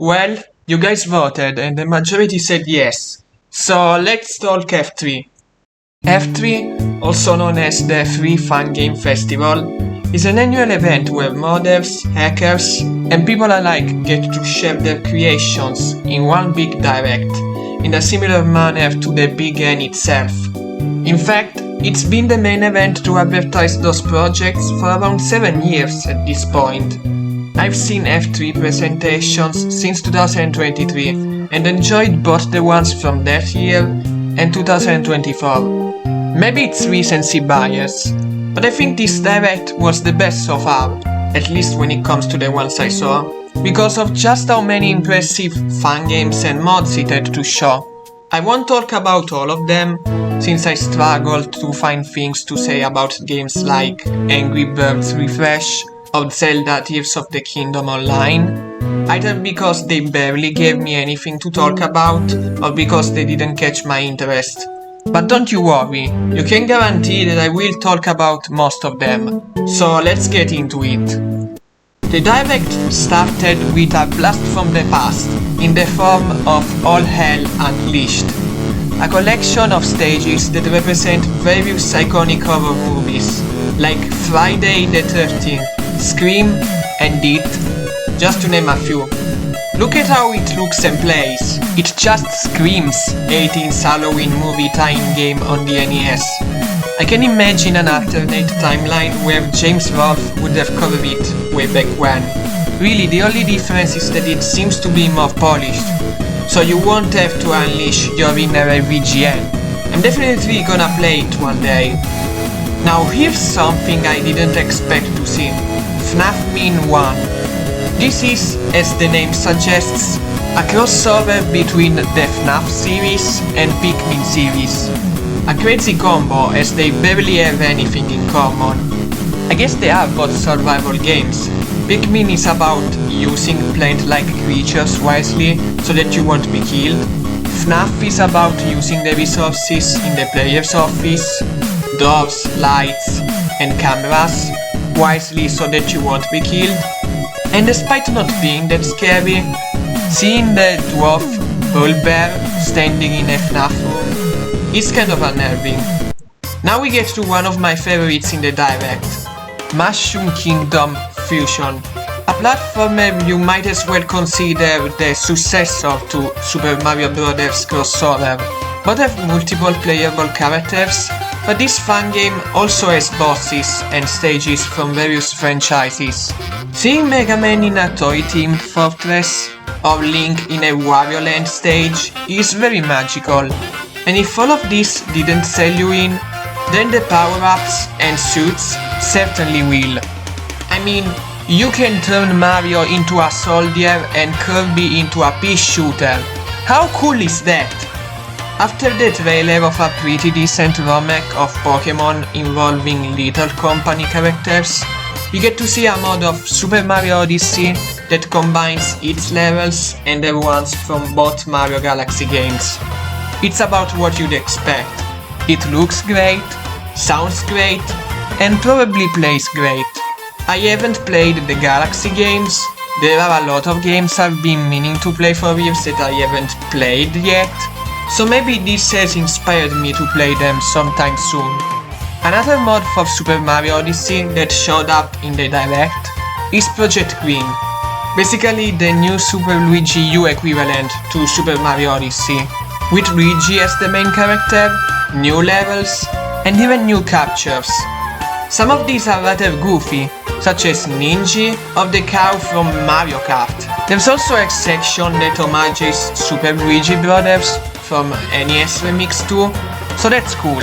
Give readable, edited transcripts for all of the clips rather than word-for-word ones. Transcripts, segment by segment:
Well, you guys voted and the majority said yes. So let's talk F3. F3, also known as the Free Fun Game Festival, is an annual event where modders, hackers, and people alike get to share their creations in one big direct, in a similar manner to the AVGN itself. In fact, it's been the main event to advertise those projects for around 7 years at this point. I've seen F3 presentations since 2023 and enjoyed both the ones from that year and 2024. Maybe it's recency bias, but I think this direct was the best so far, at least when it comes to the ones I saw, because of just how many impressive fun games and mods it had to show. I won't talk about all of them, since I struggled to find things to say about games like Angry Birds Refresh or Zelda Tears of the Kingdom Online, either because they barely gave me anything to talk about or because they didn't catch my interest. But don't you worry, you can guarantee that I will talk about most of them. So let's get into it. The direct started with a blast from the past, in the form of All Hell Unleashed, a collection of stages that represent various iconic horror movies, like Friday the 13th, Scream, and It, just to name a few. Look at how it looks and plays. It just screams 18th Halloween movie tie-in game on the NES. I can imagine an alternate timeline where James Rolfe would have covered it way back when. Really, the only difference is that it seems to be more polished, so you won't have to unleash your inner AVGN. I'm definitely gonna play it one day. Now here's something I didn't expect to see. FNAF Min 1. This is, as the name suggests, a crossover between the FNAF series and Pikmin series. A crazy combo, as they barely have anything in common. I guess they are both survival games. Pikmin is about using plant-like creatures wisely so that you won't be killed. FNAF is about using the resources in the player's office, doors, lights, and cameras wisely so that you won't be killed. And despite not being that scary, seeing the dwarf Bear standing in a FNAF room is kind of unnerving. Now we get to one of my favorites in the direct, Mushroom Kingdom Fusion, a platformer you might as well consider the successor to Super Mario Bros. Crossover. Both have multiple playable characters, but this fun game also has bosses and stages from various franchises. Seeing Mega Man in a toy-themed fortress, or Link in a Wario Land stage, is very magical. And if all of this didn't sell you in, then the power-ups and suits certainly will. I mean, you can turn Mario into a soldier and Kirby into a pea shooter. How cool is that? After the trailer of a pretty decent remake of Pokémon involving Little Company characters, you get to see a mod of Super Mario Odyssey that combines its levels and the ones from both Mario Galaxy games. It's about what you'd expect. It looks great, sounds great, and probably plays great. I haven't played the Galaxy games. There are a lot of games I've been meaning to play for years that I haven't played yet, so maybe this has inspired me to play them sometime soon. Another mod for Super Mario Odyssey that showed up in the direct is Project Green, basically the new Super Luigi U equivalent to Super Mario Odyssey, with Luigi as the main character, new levels, and even new captures. Some of these are rather goofy, such as Ninja or the cow from Mario Kart. There's also a section that homages Super Luigi Brothers from NES Remix 2, so that's cool.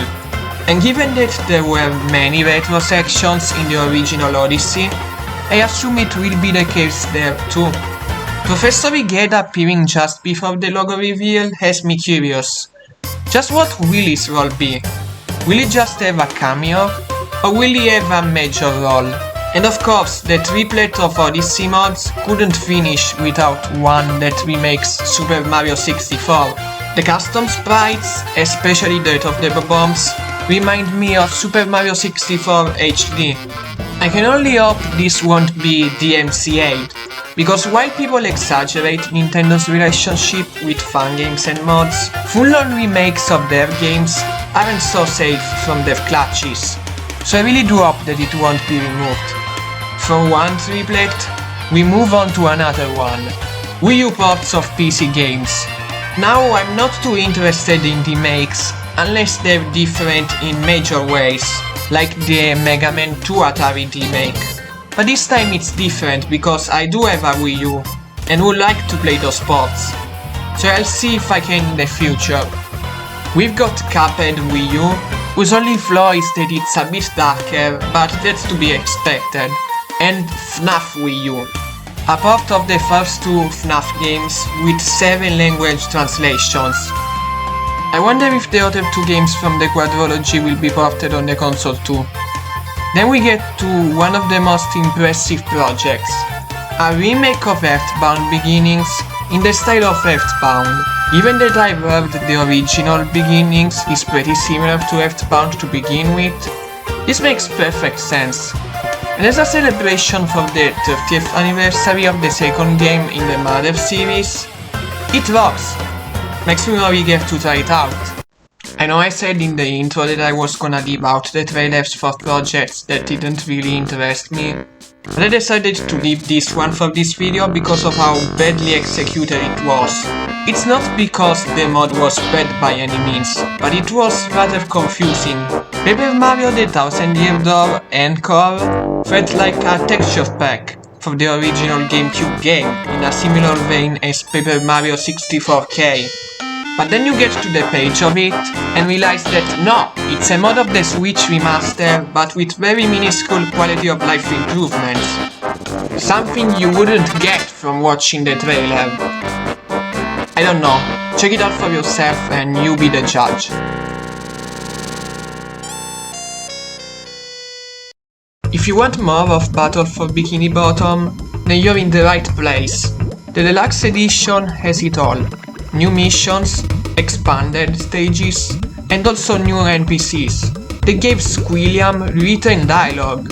And given that there were many retro sections in the original Odyssey, I assume it will be the case there too. Professor Igeda appearing just before the logo reveal has me curious. Just what will his role be? Will he just have a cameo? Or will he have a major role? And of course, the triplet of Odyssey mods couldn't finish without one that remakes Super Mario 64. The custom sprites, especially that of the bombs, remind me of Super Mario 64 HD. I can only hope this won't be DMCA'd, Because while people exaggerate Nintendo's relationship with fangames and mods, full-on remakes of their games aren't so safe from their clutches, so I really do hope that it won't be removed. From one triplet, we move on to another one. Wii U ports of PC games. Now I'm not too interested in remakes unless they're different in major ways, like the Mega Man 2 Atari remake. But this time it's different because I do have a Wii U and would like to play those ports, so I'll see if I can in the future. We've got Cuphead Wii U, whose only flaw is that it's a bit darker, but that's to be expected, and FNAF Wii U, a port of the first two FNAF games with 7 language translations. I wonder if the other 2 games from the quadrilogy will be ported on the console too. Then we get to one of the most impressive projects, a remake of Earthbound Beginnings in the style of Earthbound. Given that I've heard the original Beginnings is pretty similar to Earthbound to begin with, this makes perfect sense. And as a celebration for the 30th anniversary of the second game in the Mother series, it rocks! Makes me really eager to try it out. I know I said in the intro that I was gonna leave out the trailers for projects that didn't really interest me, but I decided to leave this one for this video because of how badly executed it was. It's not because the mod was bad by any means, but it was rather confusing. Paper Mario The Thousand Year Door Encore felt like a texture pack for the original GameCube game in a similar vein as Paper Mario 64K. But then you get to the page of it and realize that no, it's a mod of the Switch remaster but with very minuscule quality of life improvements. Something you wouldn't get from watching the trailer. I don't know, check it out for yourself and you be the judge. If you want more of Battle for Bikini Bottom, then you're in the right place. The Deluxe Edition has it all. New missions, expanded stages, and also new NPCs. They gave Squilliam written dialogue.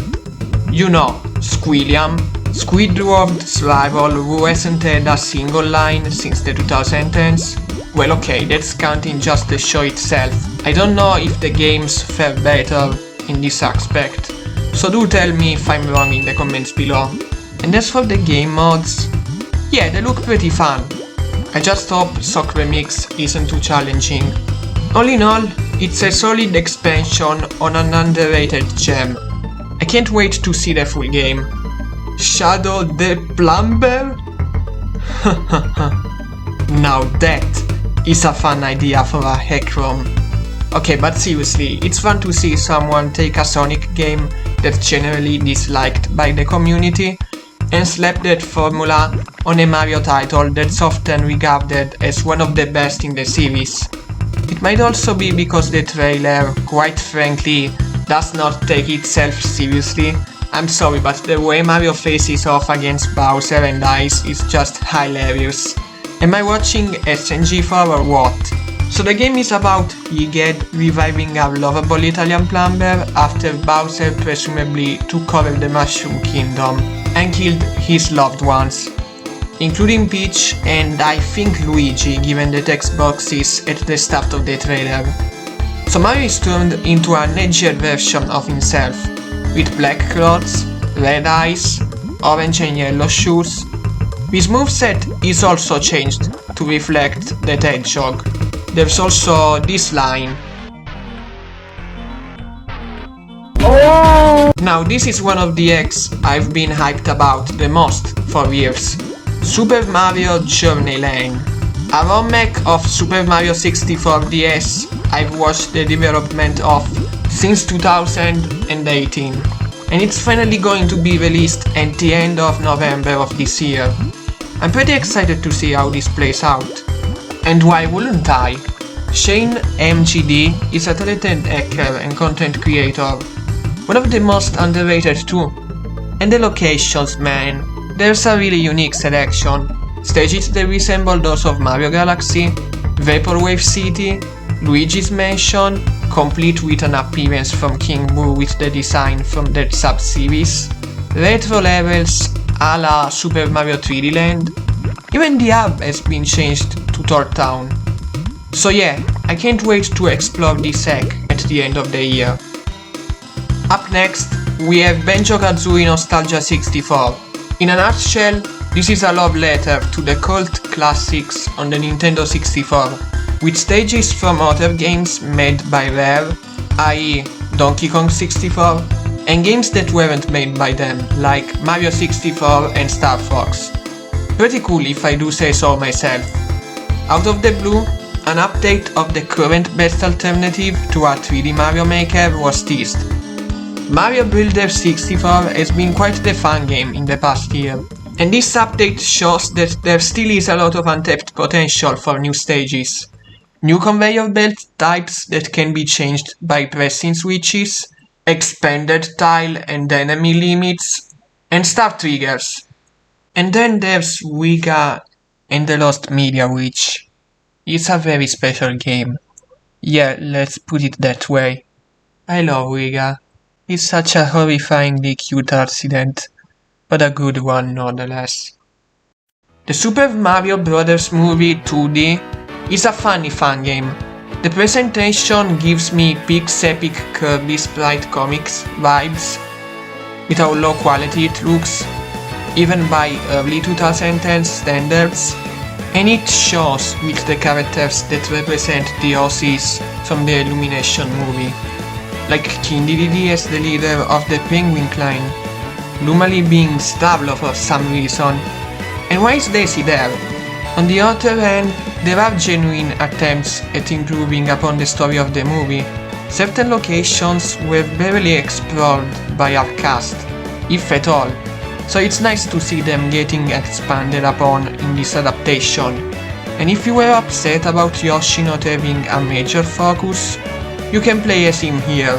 You know, Squilliam, Squidward's rival who hasn't had a single line since the 2010s. Well okay, that's counting just the show itself. I don't know if the games fare better in this aspect, so do tell me if I'm wrong in the comments below. And as for the game mods, yeah, they look pretty fun. I just hope Sock Remix isn't too challenging. All in all, it's a solid expansion on an underrated gem. I can't wait to see the full game. Shadow the Plumber? Now that is a fun idea for a hack ROM. Okay, but seriously, it's fun to see someone take a Sonic game that's generally disliked by the community and slap that formula on a Mario title that's often regarded as one of the best in the series. It might also be because the trailer, quite frankly, does not take itself seriously. I'm sorry, but the way Mario faces off against Bowser and dies is just hilarious. Am I watching SNG4 or what? So the game is about Egghead reviving a lovable Italian plumber after Bowser presumably took over the Mushroom Kingdom and killed his loved ones, including Peach and I think Luigi given the text boxes at the start of the trailer. So Mario is turned into an edgier version of himself, with black clothes, red eyes, orange and yellow shoes. His moveset is also changed to reflect that hedgehog. There's also this line. Now this is one of the acts I've been hyped about the most for years. Super Mario Journey Lane. A remake of Super Mario 64 DS I've watched the development of since 2018. And it's finally going to be released at the end of November of this year. I'm pretty excited to see how this plays out. And why wouldn't I? Shane MGD is a talented hacker and content creator. One of the most underrated too. And the locations, man. There's a really unique selection. Stages that resemble those of Mario Galaxy, Vaporwave City, Luigi's Mansion, complete with an appearance from King Boo with the design from that sub-series, retro levels, a la Super Mario 3D Land. Even the hub has been changed to Thor Town. So yeah, I can't wait to explore this egg at the end of the year. Up next, we have Banjo-Kazooie Nostalgia 64. In a nutshell, this is a love letter to the cult classics on the Nintendo 64, with stages from other games made by Rare, i.e. Donkey Kong 64, and games that weren't made by them, like Mario 64 and Star Fox. Pretty cool if I do say so myself. Out of the blue, an update of the current best alternative to a 3D Mario Maker was teased. Mario Builder 64 has been quite the fun game in the past year, and this update shows that there still is a lot of untapped potential for new stages. New conveyor belt types that can be changed by pressing switches, expanded tile and enemy limits, and star triggers. And then there's Wika and the Lost Media Witch. It's a very special game. Yeah, let's put it that way. I love Wika. It's such a horrifyingly cute accident, but a good one nonetheless. The Super Mario Bros. Movie 2D is a funny fun game. The presentation gives me Pix Epic Kirby Sprite Comics vibes, with how low quality it looks, even by early 2010s standards, and it shows with the characters that represent the Aussies from the Illumination movie, like King Diddy as the leader of the Penguin Clan, Lumali being Stablo for some reason, and why is Daisy there? On the other hand, there are genuine attempts at improving upon the story of the movie. Certain locations were barely explored by our cast, if at all, so it's nice to see them getting expanded upon in this adaptation. And if you were upset about Yoshi not having a major focus, you can play as him here.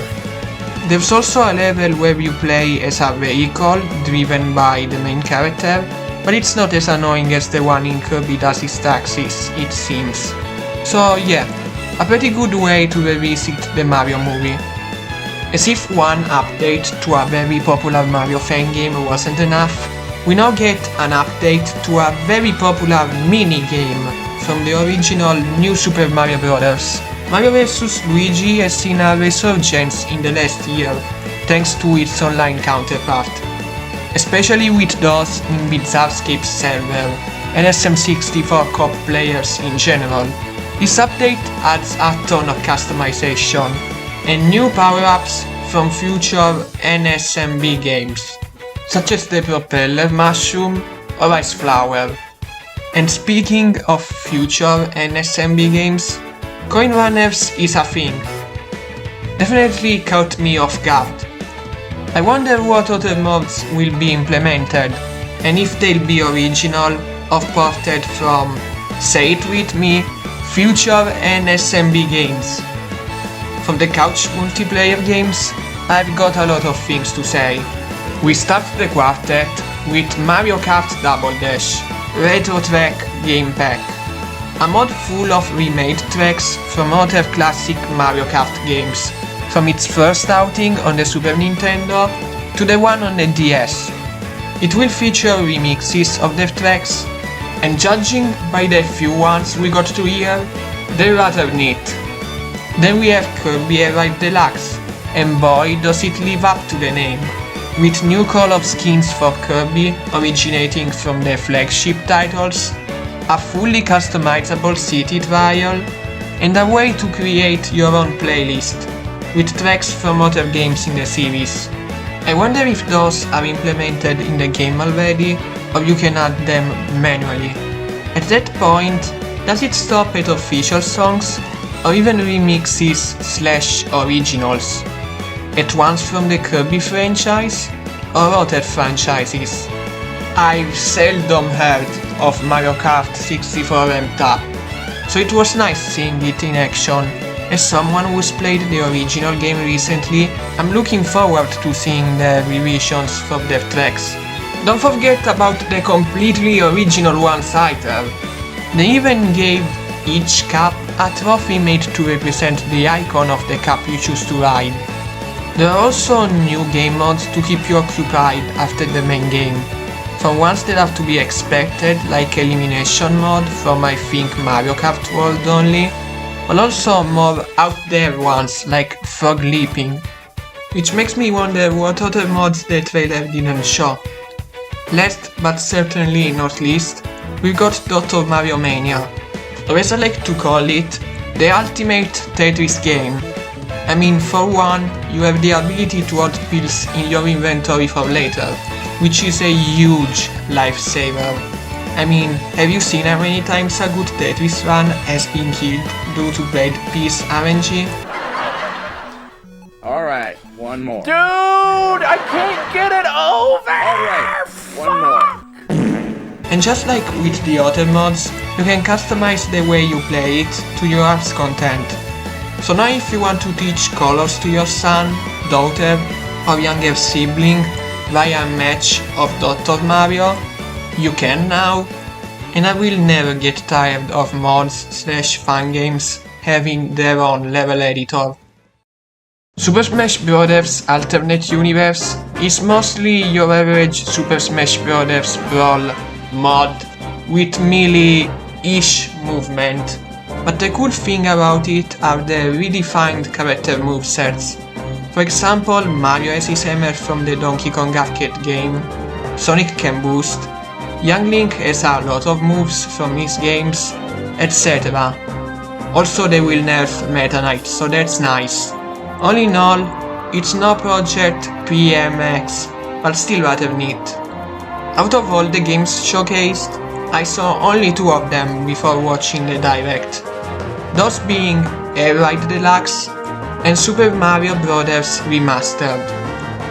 There's also a level where you play as a vehicle driven by the main character, but it's not as annoying as the one in Kirby Does His Taxes, it seems. So yeah, a pretty good way to revisit the Mario movie. As if one update to a very popular Mario fan game wasn't enough, we now get an update to a very popular mini-game from the original New Super Mario Bros. Mario vs Luigi has seen a resurgence in the last year, thanks to its online counterpart, especially with those in Bizarrescape's server and SM64 co-op players in general. This update adds a ton of customization and new power-ups from future NSMB games, such as the Propeller Mushroom or Ice Flower. And speaking of future NSMB games, Coin Runners is a thing. Definitely caught me off guard. I wonder what other mods will be implemented, and if they'll be original or ported from, say it with me, future NSMB games. From the couch multiplayer games, I've got a lot of things to say. We start the quartet with Mario Kart Double Dash, Retro Track Game Pack, a mod full of remade tracks from other classic Mario Kart games, from its first outing on the Super Nintendo to the one on the DS. It will feature remixes of the tracks, and judging by the few ones we got to hear, they're rather neat. Then we have Kirby Air Ride Deluxe, and boy does it live up to the name, with new color skins for Kirby originating from the flagship titles, a fully customizable city trial, and a way to create your own playlist, with tracks from other games in the series. I wonder if those are implemented in the game already, or you can add them manually. At that point, does it stop at official songs, or even remixes / originals? At once from the Kirby franchise, or other franchises? I've seldom heard of Mario Kart 64 Ramped Up, so it was nice seeing it in action. As someone who's played the original game recently, I'm looking forward to seeing the revisions for their tracks. Don't forget about the completely original ones either. They even gave each cup a trophy made to represent the icon of the cup you choose to ride. There are also new game modes to keep you occupied after the main game. from ones that have to be expected, like elimination mode from I think Mario Kart World only, but also more out there ones like frog leaping, which makes me wonder what other mods the trailer didn't show. Last but certainly not least, we've got Dr. Mario Mania, or as I like to call it, the ultimate Tetris game. I mean, for one, you have the ability to add pills in your inventory for later, which is a huge lifesaver. I mean, have you seen how many times a good Tetris run has been killed due to bad piece RNG? Alright, one more. Dude, I can't get it over! Alright, one more. And just like with the other mods, you can customize the way you play it to your heart's content. So now if you want to teach colors to your son, daughter, or younger sibling via a match of Dr. Mario, you can now. And I will never get tired of mods/fangames having their own level editor. Super Smash Bros. Alternate Universe is mostly your average Super Smash Bros. Brawl mod with melee-ish movement, but the cool thing about it are the redefined character movesets. For example, Mario has his hammer from the Donkey Kong arcade game, Sonic can boost, Young Link has a lot of moves from his games, etc. Also they will nerf Meta Knight, so that's nice. All in all, it's no Project PMX, but still rather neat. Out of all the games showcased, I saw only 2 of them before watching the direct. Those being Air Ride Deluxe and Super Mario Bros. Remastered.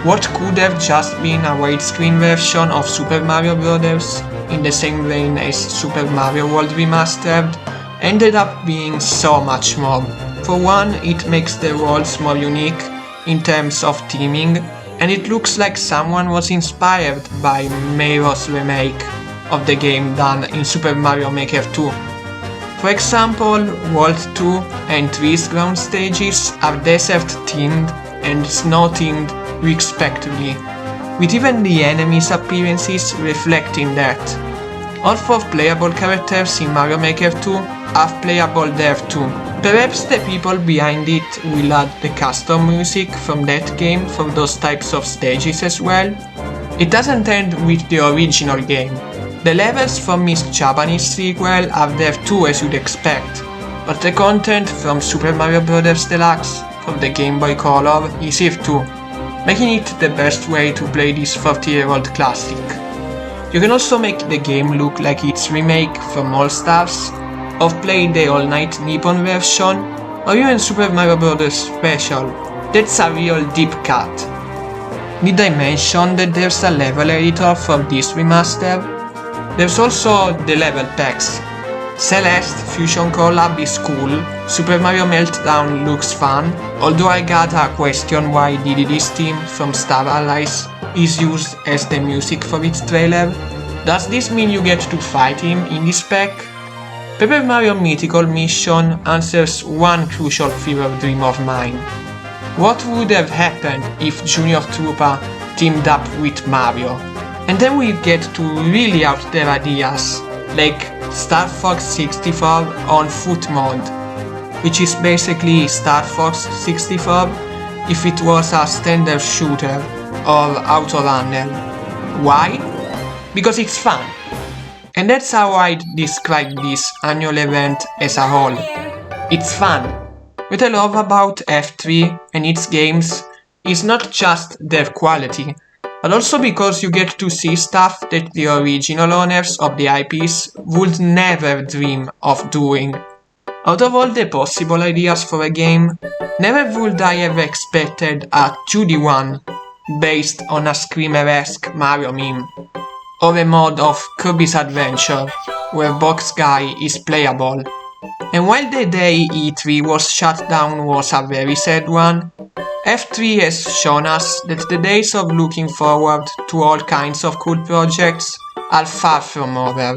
What could have just been a widescreen version of Super Mario Bros. In the same vein as Super Mario World Remastered ended up being so much more. For one, it makes the worlds more unique in terms of theming, and it looks like someone was inspired by Meiro's remake of the game done in Super Mario Maker 2. For example, World 2 and 3's ground stages are desert themed and snow themed respectively, with even the enemies' appearances reflecting that. All 4 playable characters in Mario Maker 2 are playable there too. Perhaps the people behind it will add the custom music from that game for those types of stages as well. It doesn't end with the original game. The levels from Miss Japanese sequel are there too, as you'd expect, but the content from Super Mario Bros. Deluxe from the Game Boy Color is here too, making it the best way to play this 40-year-old classic. You can also make the game look like its remake from All Stars, or play the All Night Nippon version, or even Super Mario Bros. Special. That's a real deep cut. Did I mention that there's a level editor for this remaster? There's also the level packs. Celeste Fusion Collab is cool, Super Mario Meltdown looks fun, although I got a question why Diddy's theme from Star Allies is used as the music for its trailer. Does this mean you get to fight him in this pack? Paper Mario Mythical Mission answers one crucial fever dream of mine. What would have happened if Junior Troopa teamed up with Mario? And then we get to really out there ideas, like Star Fox 64 on foot mode, which is basically Star Fox 64 if it was a standard shooter or auto runner. Why? Because it's fun. And that's how I'd describe this annual event as a whole. It's fun. What I love about F3 and its games is not just their quality, but also because you get to see stuff that the original owners of the IPs would never dream of doing. Out of all the possible ideas for a game, never would I have expected a 2D one based on a Screamer-esque Mario meme, or a mod of Kirby's Adventure where Box Guy is playable. And while the day E3 was shut down was a very sad one, F3 has shown us that the days of looking forward to all kinds of cool projects are far from over.